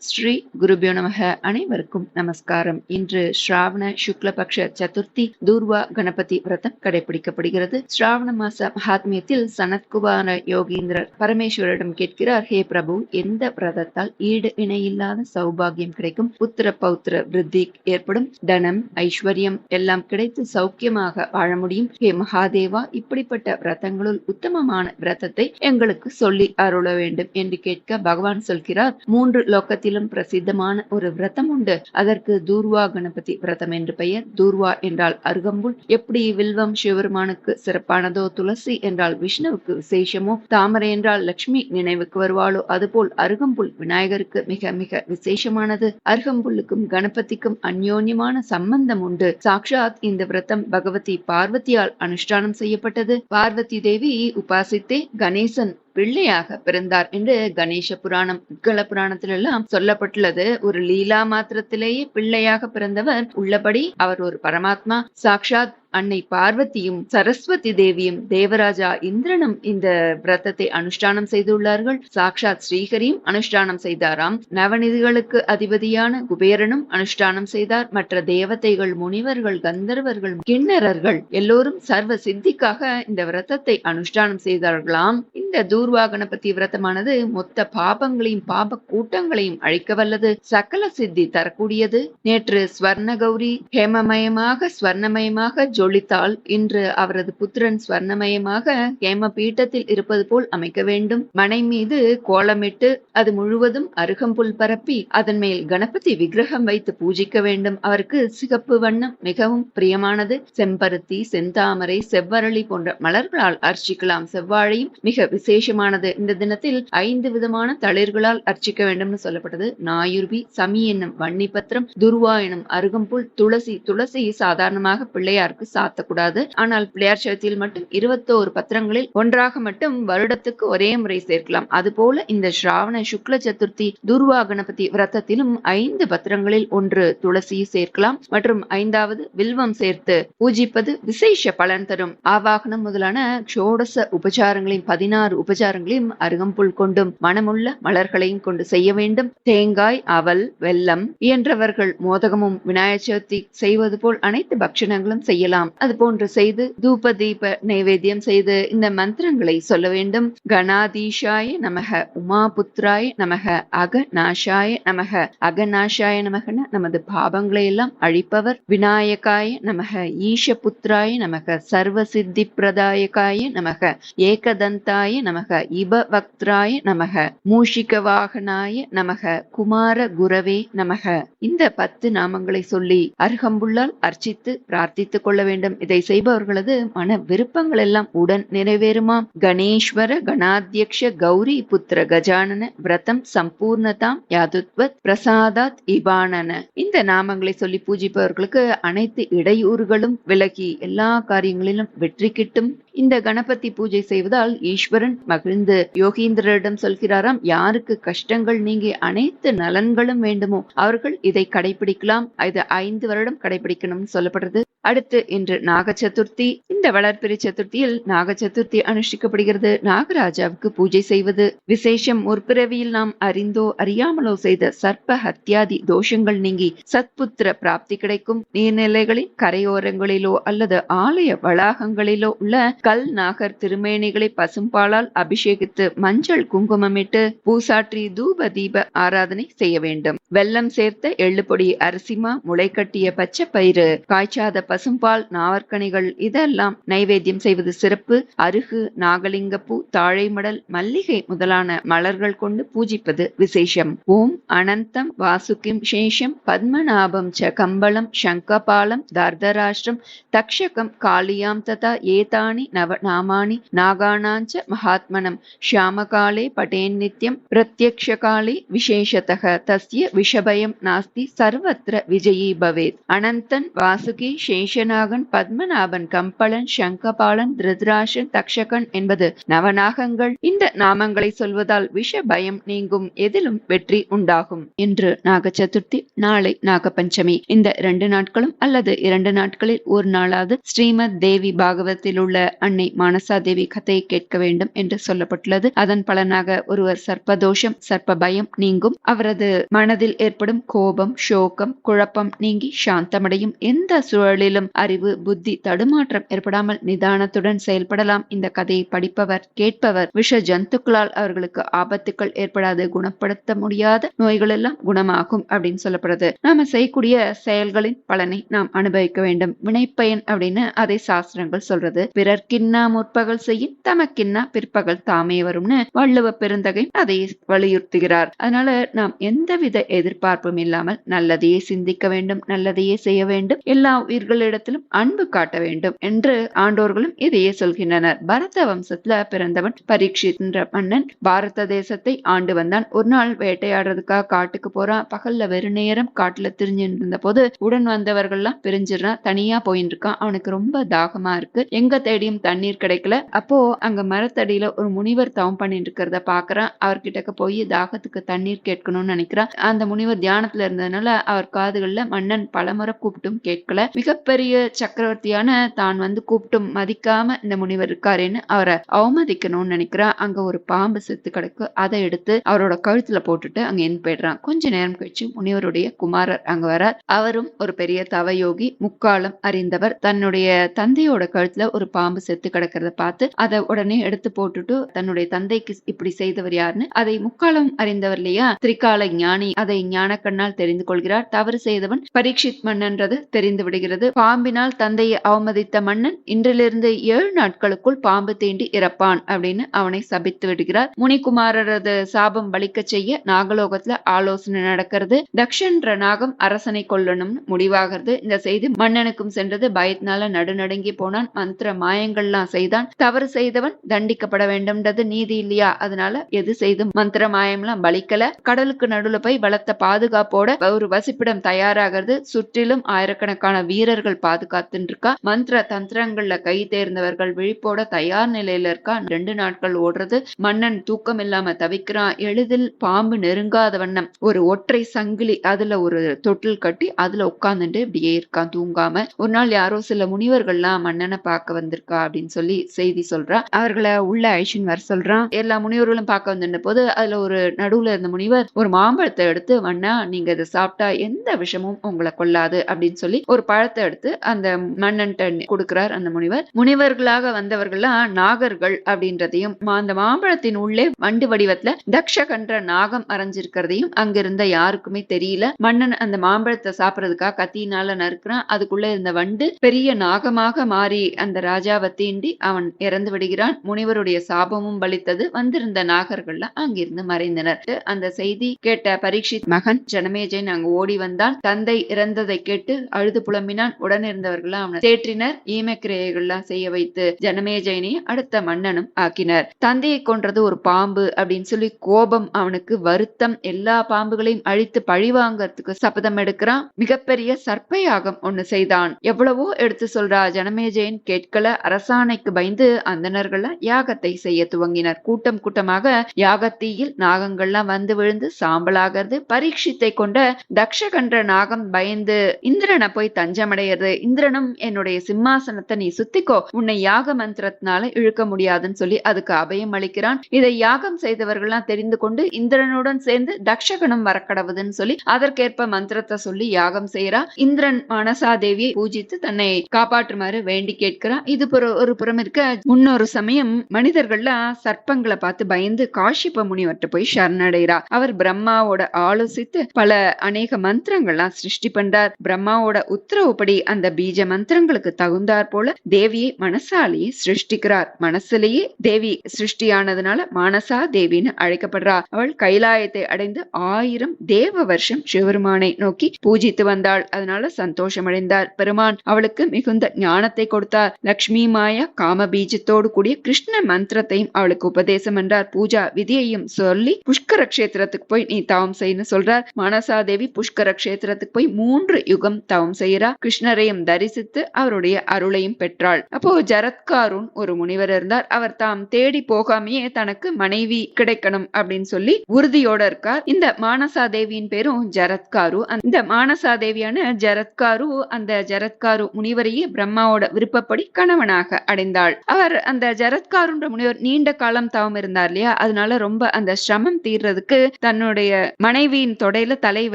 ஸ்ரீ குருபியோ நமக. அனைவருக்கும் நமஸ்காரம். இன்று ஸ்ராவண சுக்லபக்ஷ சதுர்த்தி தூர்வா கணபதி விரதம் கடைபிடிக்கப்படுகிறது. ஸ்ராவண மாச மகாத்மியத்தில் சனத்குமார யோகீந்திரர் பரமேஸ்வரிடம் கேட்கிறார், ஹே பிரபு, எந்த விரதத்தால் ஈடு இணையில்லாத சௌபாகியம் கிடைக்கும், புத்திர பௌத்திர விருத்தி ஏற்படும், தனம் ஐஸ்வர்யம் எல்லாம் கிடைத்து சௌக்கியமாக வாழ முடியும்? ஹே மகாதேவா, இப்படிப்பட்ட விரதங்களுள் உத்தமமான விரதத்தை எங்களுக்கு சொல்லி அருள வேண்டும் என்று கேட்க பகவான் சொல்கிறார், 3 லோகத்தில் பிரசித்தமான ஒரு விரதம் உண்டு. அதற்கு தூர்வா கணபதி விரதம் என்று பெயர். தூர்வா என்றால் அருகம்புல். எப்படி வில்வம் சிவபெருமானுக்கு சிறப்பானதோ, துளசி என்றால் விஷ்ணுவுக்கு விசேஷமோ, தாமரை என்றால் லட்சுமி நினைவுக்கு வருவாளோ, அதுபோல் அருகம்புல் விநாயகருக்கு மிக மிக விசேஷமானது. அருகம்புல்லுக்கும் கணபதிக்கும் அந்யோன்யமான சம்பந்தம் உண்டு. சாக்ஷாத் இந்த விரதம் பகவதி பார்வதியால் அனுஷ்டானம் செய்யப்பட்டது. பார்வதி தேவி உபாசித்தே கணேசன் பிள்ளையாக பிறந்தார் என்று கணேச புராணம் உட்கல புராணத்தில எல்லாம் சொல்லப்பட்டுள்ளது. ஒரு லீலா மாத்திரத்திலேயே பிள்ளையாக பிறந்தவர். உள்ளபடி அவர் ஒரு பரமாத்மா. சாக்ஷாத் அன்னை பார்வதியும் சரஸ்வதி தேவியும் தேவராஜா இந்திரனும் இந்த விரதத்தை அனுஷ்டானம் செய்துள்ளார்கள். சாக்ஷாத் ஸ்ரீஹரியும் அனுஷ்டானம் செய்தாராம். நவநிதிகளுக்கு அதிபதியான குபேரனும் அனுஷ்டானம் செய்தார். மற்ற தேவதைகள், முனிவர்கள், கந்தர்வர்கள், கிண்ணறர்கள் எல்லோரும் சர்வ சித்திக்காக இந்த விரதத்தை அனுஷ்டானம் செய்தார்களாம். இந்த தூர்வா கணபதி விரதமானது மொத்த பாபங்களையும் பாப கூட்டங்களையும் அழிக்க வல்லது. சகல சித்தி தரக்கூடியது. நேற்று ஸ்வர்ண கௌரி ஹேமமயமாக ஸ்வர்ணமயமாக ஜொலித்தால் இன்று அவரது புத்திரன் ஸ்வர்ணமயமாக ஹேம பீட்டத்தில் இருப்பது போல் அமைக்க வேண்டும். மனை மீது கோலமிட்டு அது முழுவதும் அருகம்புல் பரப்பி அதன் மேல் கணபதி விக்கிரகம் வைத்து பூஜிக்க வேண்டும். அவருக்கு சிகப்பு வண்ணம் மிகவும் பிரியமானது. செம்பருத்தி, செந்தாமரை, செவ்வரளி போன்ற மலர்களால் அர்ச்சிக்கலாம். செவ்வாழையும் மிக விசேஷமானது. இந்த தினத்தில் 5 விதமான தளிர்களால் அர்ச்சிக்க வேண்டும் சொல்லப்பட்டது. நாயுர்வி, சமி என்னும் வன்னிபத்திரம், துர்வா எனும் அருகம்புல், துளசி. துளசி சாதாரணமாக பிள்ளையாருக்கு சாத்தக்கூடாது. ஆனால் பிள்ளையார் சதுர்த்தியில் மட்டும் 21 பத்திரங்களில் ஒன்றாக மட்டும் வருடத்துக்கு ஒரே முறை சேர்க்கலாம். அதுபோல இந்த ஸ்ராவண சுக்ல சதுர்த்தி தூர்வா கணபதி விரதத்திலும் 5 பத்திரங்களில் 1 துளசி சேர்க்கலாம். மற்றும் 5வது வில்வம் சேர்த்து பூஜிப்பது விசேஷ பலன் தரும். ஆவாகனம் முதலான ஷோடச உபச்சாரங்களையும் 16 உபச்சாரங்களையும் அருகம்புல் கொண்டும் மனமுள்ள மலர்களையும் கொண்டு செய்ய வேண்டும். தேங்காய், அவல், வெல்லம் இயன்றவர்கள் மோதகமும் விநாயகர் சதுர்த்தி செய்வது போல் அனைத்து பக்ஷணங்களும் செய்யலாம். அது போன்று செய்து தூப தீப நைவேத்தியம் செய்து இந்த மந்திரங்களை சொல்ல வேண்டும். கணாதீஷாய நமக, உமாபுத்ராய நமக, அகநாசாய நமக. அகநாசாய நமகன நமது பாவங்களை எல்லாம் அழிப்பவர். விநாயகாய நமக, ஈஷபுத்ராய நமக, சர்வ சித்தி பிரதாயகாய நமக, ஏகதந்தாய நமக, இபவக்த்ராய நமக, மூஷிக வாகனாய நமக, குமார குரவே நமக. இந்த 10 நாமங்களை சொல்லி அருகம்புல்லால் அர்ச்சித்து பிரார்த்தித்துக் கொள்ள வேண்டும். இதை செய்பவர்களது மன விருப்பங்கள் எல்லாம் உடன் நிறைவேறுமாம். கணேஸ்வர கணாத்யக்ஷ கௌரி புத்திர கஜானன விரதம் சம்பூர்ணதாம் யாதுத்வத் பிரசாதாத் இபானன. இந்த நாமங்களை சொல்லி பூஜிப்பவர்களுக்கு அனைத்து இடையூறுகளும் விலகி எல்லா காரியங்களிலும் வெற்றி கிட்டும். இந்த கணபதி பூஜை செய்வதால் ஈஸ்வரன் மகிழ்ந்து யோகீந்திரரிடம் சொல்கிறாராம், யாருக்கு கஷ்டங்கள் நீங்கி அனைத்து நலன்களும் வேண்டுமோ அவர்கள் இதை கடைபிடிக்கலாம். இது 5 வருடம் கடைபிடிக்கணும் சொல்லப்படுறது. அடுத்து இன்று நாக சதுர்த்தி. இந்த வளர்பிறை சதுர்த்தியில் நாக சதுர்த்தி அனுஷ்டிக்கப்படுகிறது. நாகராஜாவுக்கு பூஜை செய்வது விசேஷம். முற்பிறவியில் நாம் அறிந்தோ அறியாமலோ செய்த சர்ப்ப ஹத்யாதி தோஷங்கள் நீங்கி சத்புத்திர பிராப்தி கிடைக்கும். நீர்நிலைகளின் கரையோரங்களிலோ அல்லது ஆலய வளாகங்களிலோ உள்ள கல் நாகர் திருமேனிகளை பசும்பாலால் அபிஷேகித்து மஞ்சள் குங்குமமிட்டு பூசாற்றி தூப தீப ஆராதனை செய்ய வேண்டும். வெல்லம் சேர்த்த எள்ளுப்பொடி, அரிசிமா, முளைக்கட்டிய பச்சை பயிறு, காய்ச்சாத பசும்பால், நாவற்கனிகள் இதெல்லாம் நைவேத்தியம் செய்வது சிறப்பு. அருகு, நாகலிங்கப்பூ, தாழைமடல், மல்லிகை முதலான மலர்கள் கொண்டு பூஜிப்பது விசேஷம். ஓம் அனந்தம் வாசுகிம் சேஷம் பத்மநாபம் ச கம்பளம் சங்கபாலம் தர்தராஷ்டிரம் தக்ஷகம் காளியாம் ததா ஏதானி நவ நாமானி நாகானாஞ்ச மகாத்மனம் ஷியாமகாலே படேன் நித்யம் பிரத்யக்ஷகாலே விசேஷதக தஸ்ய விஷபயம் நாஸ்தி சர்வத்ர விஜயீ பவேத். அனந்தன் வாசுகி மேஷநாகன், பத்மநாபன், கம்பளன், சங்கபாலன், திருதராஷன், தக்ஷகன் என்பது நவநாகங்கள். இந்த நாமங்களை சொல்வதால் விஷ பயம் நீங்கும், எதிலும் வெற்றி உண்டாகும். இன்று நாக சதுர்த்தி, நாளை நாகபஞ்சமி. இந்த 2 நாட்களும் அல்லது 2 நாட்களில் ஒரு நாளாவது ஸ்ரீமத் தேவி பாகவத்தில் உள்ள அன்னை மானசா தேவி கதையை கேட்க வேண்டும் என்று சொல்லப்பட்டுள்ளது. அதன் பலனாக ஒருவர் சர்ப்பதோஷம், சர்ப்ப பயம் நீங்கும். அவரது மனதில் ஏற்படும் கோபம், சோகம், குழப்பம் நீங்கி சாந்தமடையும். எந்த சூழலிலும் அறிவு, புத்தி தடுமாற்றம் ஏற்படாமல் நிதானத்துடன் செயல்படலாம். இந்த கதையை படிப்பவர், கேட்பவர் விஷ ஜந்துக்களால் அவர்களுக்கு ஆபத்துக்கள் ஏற்படாது, குணப்படுத்த முடியாத நோய்கள் எல்லாம் குணமாகும் அப்படின்னு சொல்லப்படுறது. நாம செய்யக்கூடிய செயல்களின் பலனை நாம் அனுபவிக்க வேண்டும். வினைப்பயன் அப்படின்னு அதை சாஸ்திரங்கள் சொல்றது. பிறர்க்கின்னா முற்பகல் செய்யும், தமக்கின்னா பிற்பகல் தாமே வரும்னு வள்ளுவ பெருந்தகை அதை வலியுறுத்துகிறார். அதனால நாம் எந்தவித எதிர்பார்ப்பும் இல்லாமல் நல்லதையே சிந்திக்க வேண்டும், நல்லதையே செய்ய வேண்டும், எல்லா உயிர்களிடத்திலும் அன்பு காட்ட வேண்டும் என்று ஆண்டோர்களும் இதையே சொல்கின்றனர். பரத வம்சத்துல பிறந்தவன் பரீட்சித் என்ற மன்னன் பாரத தேசத்தை ஆண்டு வந்தான். ஒரு நாள் வேட்டையாடுறதுக்காக காட்டுக்கு போறான். பகல்ல வெறு நேரம் காட்டுல திரிஞ்சுட்டு இருந்த போது உடன் வந்தவர்கள்லாம் பிரிஞ்சிடறான். தனியா போயிட்டு இருக்கான். அவனுக்கு ரொம்ப தாகமா இருக்கு. எங்க தேடியும் தண்ணீர் கிடைக்கல. அப்போ அங்க மரத்தடியில ஒரு முனிவர் தவம் பண்ணிட்டு இருக்கிறத பாக்குறான். அவர்கிட்ட போய் தாகத்துக்கு தண்ணீர் கேட்கணும்னு நினைக்கிறான். அந்த முனிவர் தியானத்துல இருந்ததுனால அவர் காதுகள்ல மன்னன் பலமுறை கூப்பிட்டும் கேட்கல. மிகப்பெரிய சக்கரவர்த்தியான தான் கூப்பிட்டும் மதிக்காம இந்த முனிவர் இருக்காருன்னு அவரை அவமதிக்கணும்னு நினைக்கிறான். அங்க ஒரு பாம்பு செத்து கிடக்கு. அதை எடுத்து அவரோட கழுத்துல போட்டுட்டு அங்க என் போயிடுறான். கொஞ்ச நேரம் கழிச்சு முனிவருடைய குமாரர் அங்க வரார். அவரும் ஒரு பெரிய தவயோகி, முக்காலம் அறிந்தவர். தன்னுடைய தந்தையோட கழுத்துல ஒரு பாம்பு செத்து கிடக்கிறத பார்த்து அதை உடனே எடுத்து போட்டுட்டு தன்னுடைய தந்தைக்கு இப்படி செய்தவர் யாருன்னு அதை முக்காலம் அறிந்தவர் இல்லையா, திரிகால ஞானி, அதை ஞான கண்ணால் தெரிந்து கொள்கிறார். தவறு செய்தவன் பரீட்சித் மன்னன்றது தெரிந்து விடுகிறது. பாம்பினால் தந்தையை அவமதித்த மன்னன் இன்றிலிருந்து 7 நாட்களுக்குள் பாம்பு தீண்டி இறப்பான் அப்படின்னு அவனை சபித்து விடுகிறார். முனிகுமாரரது சாபம் பலிக்க செய்ய நாகலோகத்துல ஆலோசனை நடக்கிறது. தக்ஷன்ற நாகம் அரசனை கொல்லணும்னு முடிவாகிறது. இந்த செய்தி மன்னனுக்கும் சென்றது. பயத்தினால நடுநடுங்கி போனான். மந்திர மாயங்கள்லாம் செய்தான். தவறு செய்தவன் தண்டிக்கப்பட வேண்டும்ன்றது நீதி இல்லையா, அதனால எது செய்து மந்திர மாயம்லாம் பலிக்கல. கடலுக்கு நடுவுல போய் பலத்த பாதுகாப்போட ஒரு வசிப்பிடம் தயாராகிறது. சுற்றிலும் ஆயிரக்கணக்கான வீரர்கள் பாதுகாத்துட்டு இருக்கா. மந்திர தந்திரங்கள்ல கை தேர்ந்தவர்கள் விழிப்போட தயார் நிலையில இருக்கா. 2 நாட்கள் ஓடுறது. மன்னன் தூக்கம் இல்லாம தவிக்கிறான். எளிதில் பாம்பு நெருங்காத வண்ணம் ஒரு ஒற்றை சங்கிலி அதுல ஒரு தொட்டில் கட்டி அதுல உட்கார்ந்துட்டு இப்படியே இருக்கான் தூங்காம. ஒரு நாள் யாரோ சில முனிவர்கள்லாம் மன்னனை பார்க்க வந்திருக்கா அப்படின்னு சொல்லி செய்தி சொல்றா. அவர்களை உள்ள ஐஷன் வர சொல்றான். எல்லா முனிவர்களும் பார்க்க வந்திருந்த போது அதுல ஒரு நடுவுல இருந்த முனிவர் ஒரு மாம்பழத்தை எடுத்து, மன்னா நீங்க இதை சாப்பிட்டா எந்த விஷமும் உங்களை கொள்ளாது அப்படின்னு சொல்லி ஒரு பழத்தை எடுத்து அந்த மன்னன் கொடுக்கிறார் அந்த முனிவர். முனிவர்களாக வந்தவர்கள்லாம் நாகர்கள் அப்படின்றதையும் அந்த மாம்பழத்தின் உள்ளே வண்டு வடிவத்துல தக்ஷகன்ற நாகம் அரைஞ்சிருக்கிறதையும் அங்கிருந்த யாருக்குமே தெரியல. மன்னன் அந்த மாம்பழத்தை சாப்பிடறதுக்காக கத்தியினால நறுக்கிறான். அதுக்குள்ள இருந்த வண்டு பெரிய நாகமாக மாறி அந்த ராஜாவை தீண்டி அவன் இறந்து விடுகிறான். முனிவருடைய சாபமும் பலித்தது. வந்திருந்த நாகர்கள்லாம் அங்கிருந்து மறைந்தனர். அந்த செய்தி கேட்ட பரீட்சித் மகன் ஜனமேஜயன் அங்கு ஓடி வந்தான். தந்தை இறந்ததை கேட்டு அழுது புலம்பினான். உடன் இருந்தவர்கள் அவனை தேற்றினர். ஈமக்கிரையெல்லாம் செய்ய வைத்து ஜனமேஜயனை அடுத்த மன்னனும் ஆக்கினர். தந்தையை கொன்றது ஒரு பாம்பு அப்படின்னு சொல்லி கோபம் அவனுக்கு, வருத்தம், எல்லா பாம்புகளையும் அழித்து பழிவாங்கறதுக்கு சபதம் எடுக்கிறான். மிகப்பெரிய சர்ப்பயாகம் ஒண்ணு செய்தான். எவ்வளவோ எடுத்து சொல்றா. ஜனமேஜயன் கேட்கல. அரசாணைக்கு பயந்து அந்தணர்கள் யாகத்தை செய்ய துவங்கினர். கூட்டம் கூட்டமாக யாகத்தீயில் நாகங்கள்லாம் வந்து விழுந்து சாம்பலாகிறது. பரீட்சித்தை கொண்ட தக்ஷகன்ற நாகம் பயந்து இந்திரனை போய் தஞ்சமடைகிறது. இந்திரனும் என்னுடைய சிம்மாசனத்தை நீ சுத்திக்கோ, உன்னை யாக மந்திரத்தினால இழுக்க முடியாதுன்னு சொல்லி அதுக்கு அபயம் அளிக்கிறான். இதை யாகம் செய்தவர்கள்லாம் தெரிந்து கொண்டு இந்திரனுடன் சேர்ந்து தக்ஷகனும் வரக்கடவுதுன்னு சொல்லி அதற்கேற்ப மந்திரத்தை சொல்லி யாகம் செய்யறா. இந்திரன் மனசா தேவியை பூஜித்து தன்னை காப்பாற்றுமாறு வேண்டி கேட்கிறான். இது ஒரு புறம் இருக்க, முன்னொரு சமயம் மனிதர்கள்லாம் சர்ப்பங்களை பார்த்து பயந்து காஷிப முனிவர்கிட்ட போய் சரணடைறா. அவர் பிரம்மாவோட ஆலோசித்து பல அநேக மந்திரங்கள்லாம் சிருஷ்டி பண்றார். பிரம்மாவோட உத்தரவுப்படி அந்த பீஜ மந்திரங்களுக்கு தகுந்தாற் போல தேவியை மனசாலேயே சிருஷ்டிக்கிறார். மனசுலேயே தேவி சிருஷ்டியானதுனால மானசா தேவின்னு அழைக்கப்படுறா. அவள் கைலாயத்தை அடைந்து 1000 தேவ வருஷம் சிவபெருமானை நோக்கி பூஜித்து வந்தாள். அதனால சந்தோஷம் அடைந்தார் பெருமான். அவளுக்கு மிகுந்த ஞானத்தை கொடுத்தார். லக்ஷ்மி மாயா காம பீஜத்தோடு கூடிய கிருஷ்ண மந்திரத்தையும் அவளுக்கு உபதேசம் என்றார். பூஜா விதியையும் சொல்லி புஷ்கர கஷேத்திரத்துக்கு போய் நீ தவம் செய்யு சொல்றார். மனசா தேவி புஷ்கர கஷேத்திரத்துக்கு போய் 3 யுகம் தவம் செய்யறா. கிருஷ்ண கிருஷ்ணரையும் தரிசித்து அவருடைய அருளையும் பெற்றாள். அப்போ ஜரத்காருன் ஒரு முனிவர் இருந்தார். அவர் தாம் தேடி போகாமையே தனக்கு மனைவி கிடைக்கணும் அப்படின்னு சொல்லி உறுதியோட இருக்கார். இந்த மானசாதேவியின் பேரும் ஜரத்காரு. இந்த மானசாதேவியான ஜரத்காரு அந்த ஜரத்காரு முனிவரையே பிரம்மாவோட விருப்பப்படி கணவனாக அடைந்தாள். அவர் அந்த ஜரத்காருன்ற முனிவர் நீண்ட காலம் தவம் இருந்தார் இல்லையா, அதனால ரொம்ப அந்த சிரமம் தீர்றதுக்கு தன்னுடைய மனைவியின் தொடையில தலை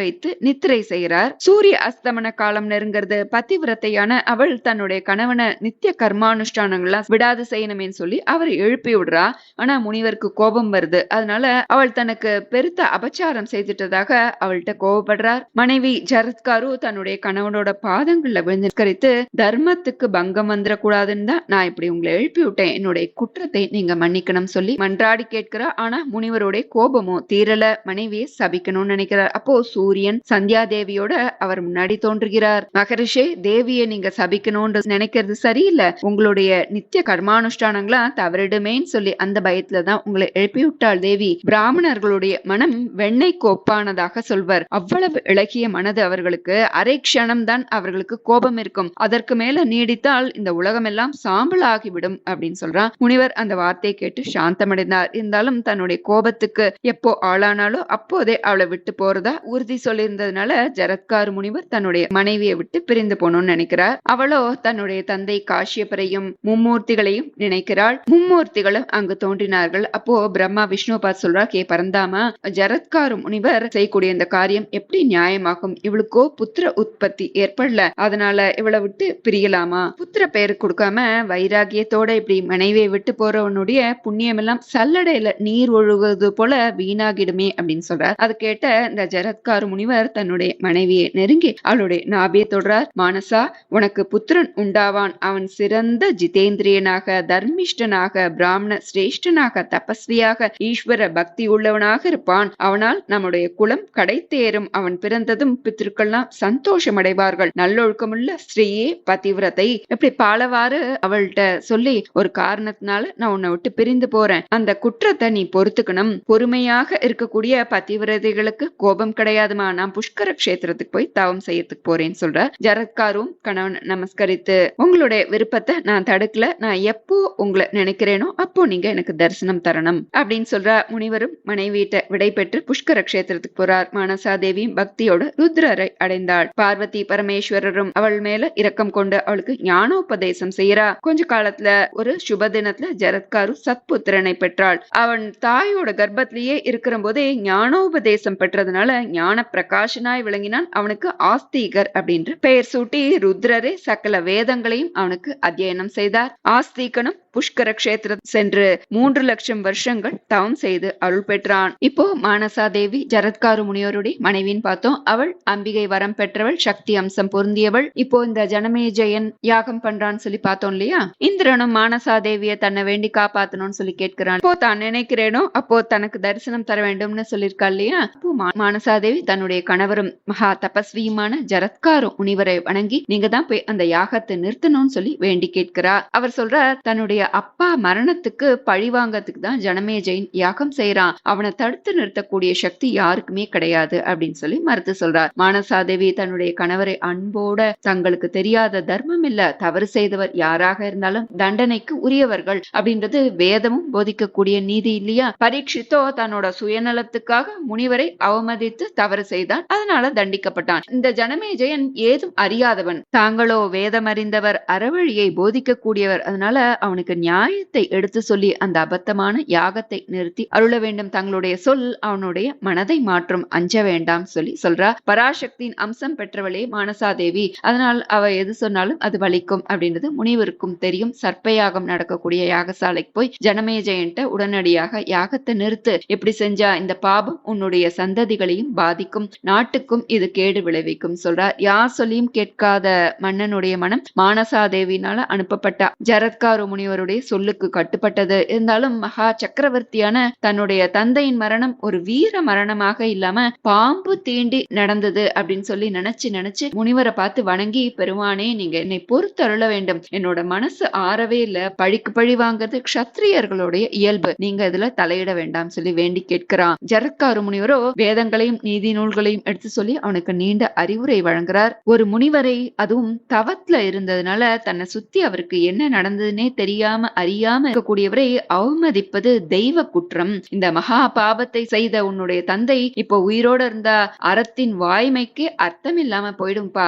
வைத்து நித்திரை செய்கிறார். சூரிய அஸ்தமன காலம் நெருங்கிறது. பதிவிரத்தையான அவள் தன்னுடைய கணவனை நித்திய கர்மானுஷ்டானங்கள்லாம் விடாது செய்யணுமேன்னு சொல்லி அவர் எழுப்பி விடுறா. ஆனா முனிவருக்கு கோபம் வருது. அதனால அவள் தனக்கு பெருத்த அபச்சாரம் செய்துட்டதாக அவள்கிட்ட கோபப்படுறார். மனைவி ஜரத்காரு தன்னுடைய கணவனோட பாதங்கள்ல விழுந்து கரித்து, தர்மத்துக்கு பங்கம் வந்துடக்கூடாதுன்னு தான் நான் இப்படி உங்களை எழுப்பி விட்டேன், என்னுடைய குற்றத்தை நீங்க மன்னிக்கணும் சொல்லி மன்றாடி கேட்கிறா. ஆனா முனிவருடைய கோபமோ தீரல. மனைவியை சபிக்கணும்னு நினைக்கிறார். அப்போ சூரியன் சந்தியா தேவியோட அவர் முன்னாடி தோன்றுகிறார். மகரிஷே, தேவியை நீங்க சபிக்கணும்னு நினைக்கிறது சரியில்லை. உங்களுடைய நித்திய கர்மானுஷ்டானங்களா தவறிடுமேன்னு சொல்லி அந்த பயத்துலதான் உங்களை எழுப்பி விட்டாள் தேவி. பிராமணர்களுடைய மனம் வெண்ணெய்க்கு ஒப்பானதாக சொல்வர். அவ்வளவு இளகிய மனது அவர்களுக்கு. அரை க்ஷணம் தான் அவர்களுக்கு கோபம் இருக்கும். அதற்கு மேல நீடித்தால் இந்த உலகம் எல்லாம் சாம்பல் ஆகிவிடும் அப்படின்னு சொல்றான். முனிவர் அந்த வார்த்தையை கேட்டு சாந்தமடைந்தார். இருந்தாலும் தன்னுடைய கோபத்துக்கு எப்போ ஆளானாலோ அப்போதே அவளை விட்டு போறதா உறுதி சொல்லியிருந்ததுனால ஜரத்காரு முனிவர் தன்னுடைய மனைவியை விட்டு பிரிந்து போகணும்னு நினைக்கிறார். அவளோ தன்னுடைய தந்தை காஷ்யபரையும் மும்மூர்த்திகளையும் நினைக்கிறாள். மும்மூர்த்திகளும் அங்கு தோன்றினார்கள். அப்போ பிரம்மா விஷ்ணு பார்த்து சொல்றா, கே பரந்தாமா, ஜரத்காரு முனிவர் செய்யக்கூடிய இந்த காரியம் எப்படி நியாயமாகும்? இவளுக்கோ புத்திர உற்பத்தி ஏற்படல, அதனால இவளை விட்டு பிரியலாமா? புத்திர பேரு கொடுக்காம வைராகியத்தோட இப்படி மனைவியை விட்டு போறவனுடைய புண்ணியம் எல்லாம் சல்லடையில நீர் ஒழுகுவது போல வீணாகிடுமே அப்படின்னு சொல்றார். அது கேட்ட இந்த ஜரத்காரு முனிவர் தன்னுடைய மனைவியை நெருங்கி அவளுடைய நாபியை தொடரார். மானசா, உனக்கு புத்திரன் உண்டாவான். அவன் சிறந்த ஜிதேந்திரியனாக, தர்மிஷ்டனாக, பிராமண சிரேஷ்டனாக, தபஸ்வியாக, ஈஸ்வர பக்தி உள்ளவனாக இருப்பான். அவனால் நம்முடைய குலம் கடை தேரும். அவன் பிறந்ததும் பித்திருக்கள்லாம் சந்தோஷம் அடைவார்கள். நல்லொழுக்கமுள்ள ஸ்ரீயே பதிவிரதை இப்படி பாலவாறு அவள்கிட்ட சொல்லி, ஒரு காரணத்தினால நான் உன்னை விட்டு பிரிந்து போறேன், அந்த குற்றத்தை நீ பொறுத்துக்கணும். பொறுமையாக இருக்கக்கூடிய பதிவிரதைகளுக்கு கோபம் கிடையாதுமா. நான் புஷ்கர கஷேத்திரத்துக்கு போய் தவம் செய்யறதுக்கு போறேன்னு சொல்ற. ஜரத்காரும் கணவன் நமஸ்கரித்து, உங்களுடைய விருப்பத்தை நான் தடுக்கல, நான் எப்போ உங்களை நினைக்கிறேனோ அப்போ நீங்க எனக்கு தரிசனம் தரணும் அப்படின்னு சொல்ற. முனிவரும் மனைவியிட்ட விடை பெற்று புஷ்கர கஷேத்திரத்துக்கு போறார். மானசாதேவியும் பக்தியோட ருத்ரரை அடைந்தாள். பார்வதி பரமேஸ்வரரும் அவள் மேல இரக்கம் கொண்டு அவளுக்கு ஞானோபதேசம் செய்யறா. கொஞ்ச காலத்துல ஒரு சுப தினத்துல ஜரத்காரு சத்புத்திரனை பெற்றாள். அவன் தாயோட கர்ப்பத்திலேயே இருக்கிற போதே ஞானோபதேசம் பெற்றதுனால ஞான பிரகாசனாய் விளங்கினான். அவனுக்கு ஆஸ்திகர் அப்படின்ற பெயர் சூட்டி ருத்ரரே சகல வேதங்களையும் அவனுக்கு அத்தியனம் செய்தார். ஆஸ்திகனும் புஷ்கர கஷேத்திரம் சென்று 3 லட்சம் வருஷங்கள் தவம் செய்து அருள் பெற்றான். இப்போ மானசாதேவி ஜரத்காரு முனிவருடைய மனைவின்னு பார்த்தோம். அவள் அம்பிகை வரம் பெற்றவள், சக்தி அம்சம் பொருந்தியவள். இப்போ இந்த ஜனமேஜயன் யாகம் பண்றான்னு சொல்லி பார்த்தோம் இல்லையா. இந்திரனும் மானசாதேவிய தன்னை வேண்டி காப்பாத்தணும்னு சொல்லி கேட்கிறான். இப்போ தான் நினைக்கிறேனோ அப்போ தனக்கு தரிசனம் தர வேண்டும்னு சொல்லியிருக்கா இல்லையா. இப்போ மானசாதேவி தன்னுடைய கணவரும் மகா தபஸ்வியுமான ஜரத்காரு முனிவரை வணங்கி, நீங்க தான் போய் அந்த யாகத்தை நிறுத்தணும்னு சொல்லி வேண்டி கேட்கிறார். அவர் சொல்றார், தன்னுடைய அப்பா மரணத்துக்கு பழிவாங்கத்துக்கு தான் ஜனமேஜயன் யாகம் செய்யறான். அவனை தடுத்து நிறுத்தக்கூடிய சக்தி யாருக்குமே கிடையாது அப்படின்னு சொல்லி மறுத்து சொல்றார். மானசாதேவி தன்னுடைய கணவரை அன்போட, தங்களுக்கு தெரியாத தர்மம் இல்ல, தவறு செய்தவர் யாராக இருந்தாலும் தண்டனைக்கு உரியவர்கள் அப்படின்றது வேதமும் போதிக்கக்கூடிய நீதி இல்லையா. பரீட்சித்தோ தன்னோட சுயநலத்துக்காக முனிவரை அவமதித்து தவறு செய்தான், அதனால தண்டிக்கப்பட்டான். இந்த ஜனமேஜயன் ஏதும் அறியாதவன், தாங்களோ வேதம் அறிந்தவர், அறவழியை போதிக்க கூடியவர், அதனால அவனுக்கு நியாயத்தை எடுத்து சொல்லி அந்த அபத்தமான யாகத்தை நிறுத்தி அருள வேண்டும். தங்களுடைய சொல் அவனுடைய மனதை மாற்றும், அஞ்ச வேண்டாம் சொல்லி சொல்றா. பராசக்தியின் அம்சம் பெற்றவளே மானசாதேவி, அதனால் அவ எது சொன்னாலும் அது வலிக்கும் அப்படின்றது முனிவருக்கும் தெரியும். சர்ப்பயாகம் நடக்கக்கூடிய யாகசாலைக்கு போய் ஜனமேஜயன்ட்ட உடனடியாக யாகத்தை நிறுத்து, எப்படி செஞ்சா இந்த பாபம் உன்னுடைய சந்ததிகளையும் பாதிக்கும், நாட்டுக்கும் இது கேடு விளைவிக்கும் சொல்றார். யார் சொல்லியும் கேட்காத மன்னனுடைய மனம் மானசாதேவினால அனுப்பப்பட்ட ஜரத்காரு முனிவருடைய அவளுடைய சொல்லுக்கு கட்டுப்பட்டது. இருந்தாலும் மகா சக்கரவர்த்தியான தன்னுடைய தந்தையின் மரணம் ஒரு வீர மரணமாக இல்லாம பாம்பு தீண்டி நடந்தது அப்படின்னு சொல்லி நினைச்சு முனிவரை பார்த்து வணங்கி, பெருமானே நீங்க என்னை பொறுத்தருள வேண்டும், என்னோட மனசு ஆறவே இல்ல, பழிக்கு பழி வாங்குறது க்ஷத்திரியர்களுடைய இயல்பு, நீங்க இதுல தலையிட வேண்டாம் சொல்லி வேண்டி கேட்கிறான். ஜரத்காரு முனிவரோ வேதங்களையும் நீதி நூல்களையும் எடுத்து சொல்லி அவனுக்கு நீண்ட அறிவுரை வழங்குறார். ஒரு முனிவரை, அதுவும் தவத்துல இருந்ததுனால தன்னை சுத்தி அவருக்கு என்ன நடந்ததுன்னே தெரியாம அறியாம இருக்கக்கூடியவரை அவமதிப்பது தெய்வ குற்றம். இந்த மகா பாவத்தை செய்த உன்னுடைய தந்தை இப்போ உயிரோட இருந்தா அறத்தின் வாய்மைக்கு அர்த்தம் இல்லாம போயிடும்பா.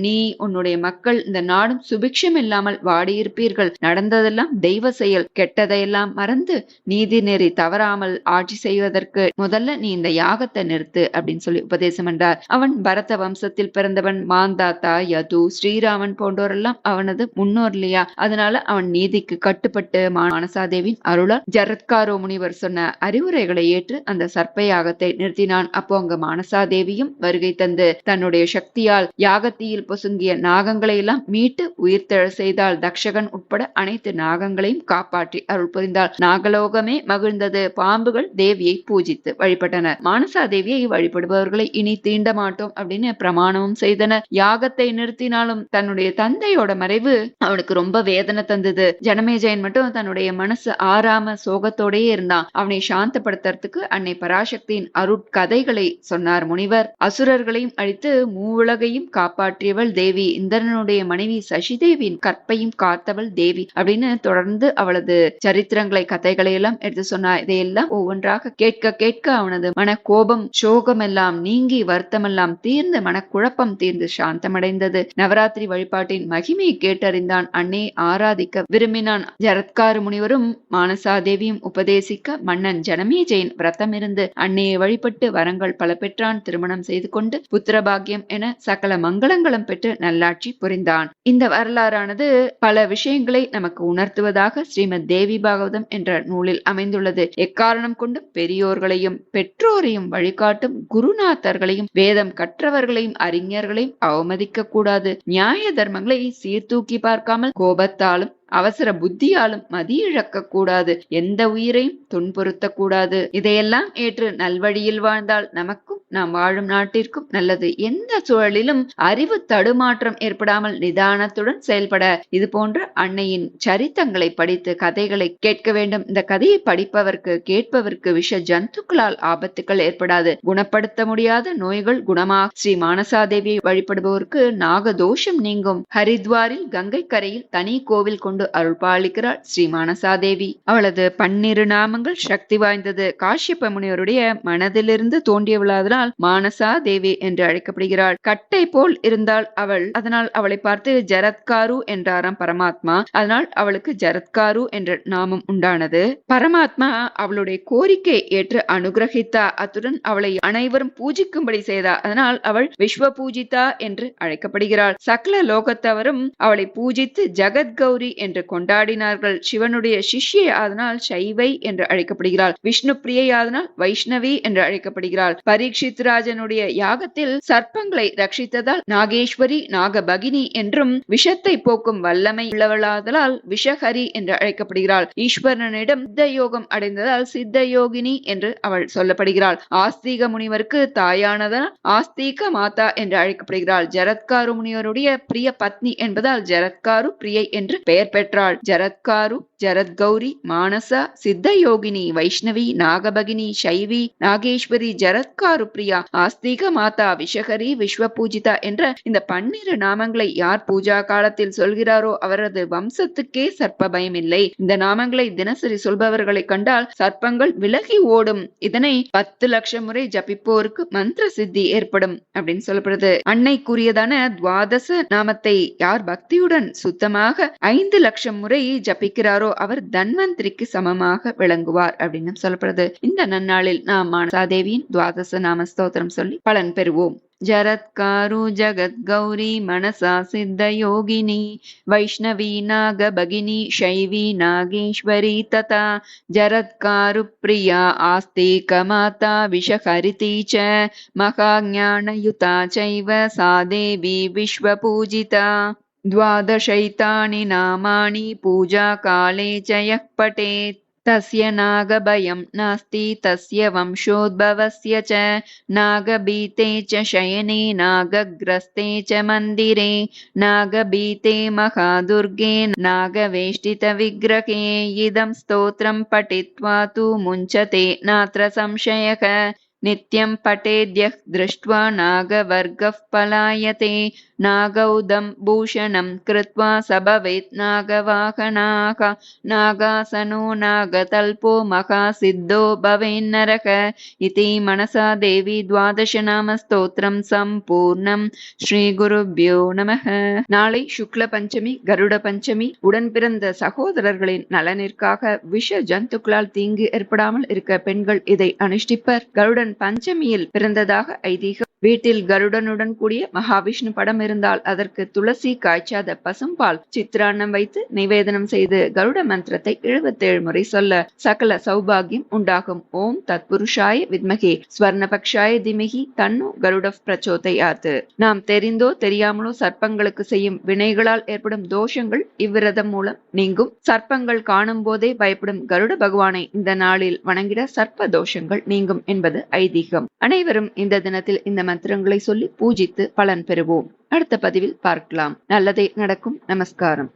நீ உன்னுடைய மக்கள் இந்த நாடும் சுபிக்ஷம் இல்லாமல் வாடியிருப்பீர்கள். நடந்ததெல்லாம் தெய்வ செயல், கெட்டதையெல்லாம் மறந்து நீதி நெறி தவறாமல் ஆட்சி செய்வதற்கு முதல்ல நீ இந்த யாகத்தை நிறுத்து அப்படின்னு சொல்லி உபதேசம் என்றார். அவன் பரத வம்சத்தில் பிறந்தவன். மாந்தாத்தா, யது, ஸ்ரீராமன் போன்றோரெல்லாம் அவனது முன்னோர் இல்லையா? அதனால அவன் நீதிக்கு கட்டுப்பட்டு மானசாதேவியின் அருளால் ஜரத்காரோ முனிவர் சொன்ன அறிவுரைகளை ஏற்று அந்த சர்ப்ப யாகத்தை நிறுத்தினான். அப்போ அங்க மானசாதேவியும் வருகை தந்து தன்னுடைய சக்தியால் யாகத்தீயில் பொசுங்கிய நாகங்களை எல்லாம் மீட்டு உயிர்த்தெழ செய்தால். தக்ஷகன் உட்பட அனைத்து நாகங்களையும் காப்பாற்றி அருள் புரிந்தாள். நாகலோகமே மகிழ்ந்தது. பாம்புகள் தேவியை பூஜித்து வழிபட்டனர். மானசாதேவியை வழிபடுபவர்களை இனி தீண்ட மாட்டோம் அப்படின்னு பிரமாணமும் செய்தனர். யாகத்தை நிறுத்தினாலும் தன்னுடைய தந்தையோட மறைவு அவனுக்கு ரொம்ப வேதனை தந்தது. ஜனமேஜயன் மட்டும் தன்னுடைய மனசு ஆறாம சோகத்தோடயே இருந்தான். அவனை சாந்தப்படுத்துறதுக்கு அன்னை பராசக்தியின் அருட்கதைகளை சொன்னார் முனிவர். அசுரர்களையும் அழித்து மூவுலகையும் காப்பாற்றியவள் தேவி, இந்திரனுடைய மனைவி சசிதேவியின் கற்பையும் காத்தவள் தேவி அப்படின்னு தொடர்ந்து அவளது சரித்திரங்களை கதைகளை எல்லாம் எடுத்து சொன்னார். இதையெல்லாம் ஒவ்வொன்றாக கேட்க கேட்க அவனது மன கோபம் சோகம் எல்லாம் நீங்கி வருத்தமெல்லாம் தீர்ந்து மனக்குழப்பம் தீர்ந்து சாந்தமடைந்தது. நவராத்திரி வழிபாட்டின் மகிமையை கேட்டறிந்தான். அன்னை ஆராதிக்க விரும்பினான். ஜரத்காரு முனிவரும் மானசாதேவியும் உபதேசிக்க மன்னன் ஜனமேஜயன் விரதம் இருந்து அன்னையை வழிபட்டு வரங்கள் பல பெற்றான். திருமணம் செய்து கொண்டு புத்திரபாகியம் என சகல மங்களங்களும் பெற்று நல்லாட்சி புரிந்தான். இந்த வரலாறானது பல விஷயங்களை நமக்கு உணர்த்துவதாக ஸ்ரீமத் தேவி பாகவதம் என்ற நூலில் அமைந்துள்ளது. எக்காரணம் கொண்டு பெரியோர்களையும் பெற்றோரையும் வழிகாட்டும் குருநாதர்களையும் வேதம் கற்றவர்களையும் அறிஞர்களையும் அவமதிக்க கூடாது. நியாய தர்மங்களை சீர்தூக்கி பார்க்காமல் கோபத்தாலும் அவசர புத்தியாலும் மதியிழக்க கூடாது. எந்த உயிரையும் துன்புறுத்த கூடாது. இதையெல்லாம் ஏற்று நல்வழியில் வாழ்ந்தால் நமக்கும் நாம் வாழும் நாட்டிற்கும் நல்லது. எந்த சூழலிலும் அறிவு தடுமாற்றம் ஏற்படாமல் நிதானத்துடன் செயல்பட இது போன்ற அன்னையின் சரித்தங்களை படித்து கதைகளை கேட்க வேண்டும். இந்த கதையை படிப்பவர்க்கு கேட்பவர்க்கு விஷ ஜந்துக்களால் ஆபத்துக்கள் ஏற்படாது. குணப்படுத்த முடியாத நோய்கள் குணமாக ஸ்ரீ மானசாதேவியை வழிபடுபவருக்கு நாகதோஷம் நீங்கும். ஹரித்வாரில் கங்கை கரையில் தனி கோவில் கொண்டு அருள் பாலிக்கிறாள் ஸ்ரீ மானசாதேவி. அவளது 12 நாமங்கள் சக்தி வாய்ந்தது. காஷ்யப முனிவருடைய மனதிலிருந்து தோன்றியவளாதனால் மானசாதேவி என்று அழைக்கப்படுகிறாள். கட்டை போல் இருந்தால் அவள், அதனால் அவளை பார்த்து ஜரத்காரு என்றாராம் பரமாத்மா. அதனால் அவளுக்கு ஜரத்காரு என்ற நாமம் உண்டானது. பரமாத்மா அவளுடைய கோரிக்கை ஏற்று அனுகிரகித்தா. அத்துடன் அவளை அனைவரும் பூஜிக்கும்படி செய்தா. அதனால் அவள் விஸ்வ பூஜிதா என்று அழைக்கப்படுகிறாள். சகல லோகத்தவரும் அவளை பூஜித்து ஜகத் கௌரி என்று கொண்டாடினார்கள். சிவனுடைய சிஷ்யை ஆதனால் சைவை என்று அழைக்கப்படுகிறாள். விஷ்ணு பிரியை ஆதனால் வைஷ்ணவி என்று அழைக்கப்படுகிறாள். பரீட்சித் ராஜனுடைய யாகத்தில் சர்ப்பங்களை ரட்சித்ததால் நாகேஸ்வரி நாகபகினி என்றும், விஷத்தை போக்கும் வல்லமை உள்ளவளாதலால் விஷஹரி என்று அழைக்கப்படுகிறாள். ஈஸ்வரனிடம் சித்த யோகம் அடைந்ததால் சித்த யோகினி என்று அவள் சொல்லப்படுகிறாள். ஆஸ்திக முனிவருக்கு தாயானதால் ஆஸ்திக மாதா என்று அழைக்கப்படுகிறாள். ஜரத்காரு முனிவருடைய பிரிய பத்னி என்பதால் ஜரத்காரு பிரியை என்று பெயர் பெற்றாள். ஜரத்காரு, ஜரத்கௌரி, மானசா, சித்த யோகினி, வைஷ்ணவி, நாகபகினி, சைவி, நாகேஸ்வரி, ஜரத்காரு பிரியா, ஆஸ்திக மாதா, விஷகரி, விஸ்வ பூஜிதா என்ற இந்த 12 நாமங்களை யார் பூஜா காலத்தில் சொல்கிறாரோ அவரது வம்சத்துக்கே சர்ப்ப பயம் இல்லை. இந்த நாமங்களை தினசரி சொல்பவர்களை கண்டால் சர்ப்பங்கள் விலகி ஓடும். இதனை 10 லட்சம் முறை ஜபிப்போருக்கு மந்திர சித்தி ஏற்படும் அப்படின்னு சொல்லப்படுது. அன்னை கூறியதான துவாதச நாமத்தை யார் பக்தியுடன் சுத்தமாக 5 லட்சம் முறை ஜபிக்கிறாரோ அவர் தன்வந்திரிக்கு சமமாக விளங்குவார் அப்படின்னு சொல்லப்படுது. இந்த நன்னாளில் நாம் மானசாதேவியின் துவாதச நாம ஸ்தோத்திரம் சொல்லி பலன் பெறுவோம். ஜரத்காரு ஜகத் கௌரி மனசா சித்த யோகினி வைஷ்ணவி நாகபகினி சைவி நாகேஸ்வரி ததா ஜரத்காரு பிரியா ஆஸ்திக மாதா விஷஹரிதி ச மகாஞானயுதா சைவ சா தேவி விஸ்வ பூஜிதா. द्वादशैतानि नामानि पूजाकाले च यः पठेत् तस्य नागभयं नास्ति तस्य वंशोद्भवस्य च नागभीते च शयने नागग्रस्ते च मन्दिरे नागभीते महादुर्गे नागवेष्टितविग्रहे इदं स्तोत्रं पठित्वा तु मुञ्चते नात्र संशयः नित्यं पठेद्यः दृष्ट्वा नागवर्गः पलायते नागौदं भूषणं कृत्वा स भवेत् नागवाहनाः नागासनो नागतल्पो महासिद्धो भवेन्नरः इति मनसा देवी द्वादशनामस्तोत्रं सम्पूर्णं. ஸ்ரீகுருப்யோ நமः. நாளை சுக்ல பஞ்சமி, கருட பஞ்சமி. உடன் பிறந்த சகோதரர்களின் நலனிற்காக விஷ ஜந்துக்களால் தீங்கு ஏற்படாமல் இருக்க பெண்கள் இதை அனுஷ்டிப்பர். கருடன் பஞ்சமியில் பிறந்ததாக ஐதீகம். வீட்டில் கருடனுடன் கூடிய மகாவிஷ்ணு படம் இருந்தால் அதற்கு துளசி காய்ச்சாத பசும்பால் சித்திரான்னம் வைத்து நிவேதனம் செய்து கருட மந்திரத்தை 77 முறை சொல்ல சகல சௌபாகியம் உண்டாகும். ஓம் தத்புருஷாய வித்மகே ஸ்வர்ணபக்ஷாய திமகி தன்னு கருட பிரச்சோதயாத். நாம் தெரிந்தோ தெரியாமலோ சர்ப்பங்களுக்கு செய்யும் வினைகளால் ஏற்படும் தோஷங்கள் இவ்விரதம் மூலம் நீங்கும். சர்ப்பங்கள் காணும் போதே பயப்படும் கருட பகவானை இந்த நாளில் வணங்கிட சர்ப்ப தோஷங்கள் நீங்கும் என்பது ஐதீகம். அனைவரும் இந்த தினத்தில் இந்த மந்திரங்களை சொல்லி பூஜித்து பலன் பெறுவோம். அடுத்த பதிவில் பார்க்கலாம். நல்லதே நடக்கும். நமஸ்காரம்.